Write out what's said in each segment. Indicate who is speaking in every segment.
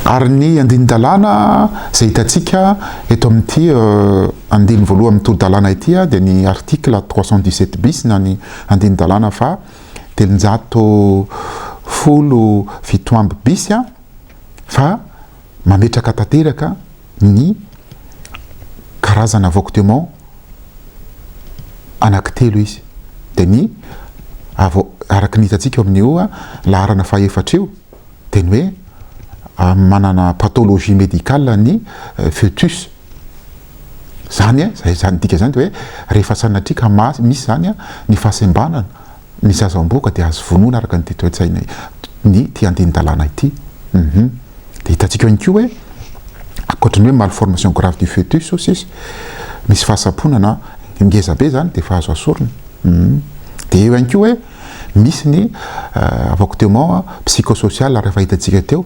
Speaker 1: Ary ny andinin-dalàna zay hitantsika eto amin'ity andiny voalohany amin'ny toro-dalàna ity dia ny article 317 bis na ny andinin-dalàna fa 317 amby bis fa mametraka tanteraka ny karazana avortement anankitelo izy dia ny araka ny hitantsika amin'ny io laharana fahaefatra io dia ny hoe manana pathologie médicale ny fœtus zany zany dika zany hoe rehefa sanatrika misy zany ny fahasembanana ny zazamboka dia azo vonoina araka ny toe-tsaina ny ty andinin-dalàna ity dia hitantsika ihany koa hoe ankoatran'ny hoe malformation grave du fœtus sisy misy fahasaponana ngeza be zany dia efa azo asorina dia eo ihany koa hoe misy ny avortement psychosocial rehefa hitantsika teo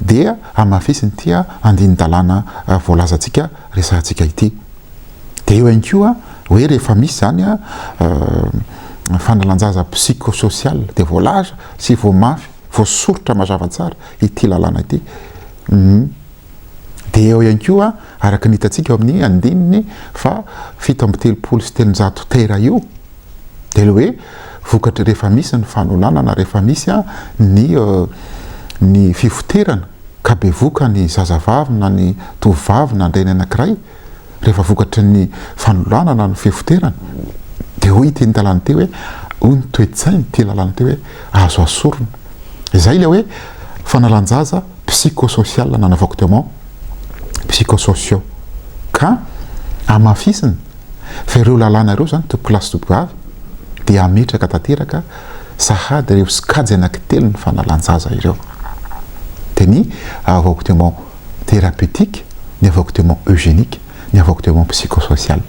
Speaker 1: dia amafisiny tia andinin-dalàna voalazantsika resantsika ity dia eo ihany koa hoe rehefa misy zany fanalanjaza psychosocial dia voalaza sy voamafy voasorotra mazava tsara ity lalàna ity dia eo ihany koa araka ny hitantsika amin'ny andininy fa 7telopolo sy 300 tera io dia le hoe vokatra rehefa misy ny fanolanana rehefa misy ny fivoterana ka be voka ny zazavavy na ny tovavy na ndrainy anankiray rehefa vokatra ny fanolanana ny fivoterana dia hoy ity ny-dalàna teo hoe hoy ny toe-tsainy ty lalàna teo hoe azo asorona izay le hoe fanalanjaza psychosocial na avortement psychosociaux ka amafisiny fa ireo lalàna ireo zany topilasy topoavy dia ametraka tanteraka sahady ireo sikajy anankitelo ny fanalanjaza ireo dia ny avortement thérapeutique ny avortement eugénique ny avortement psychosocial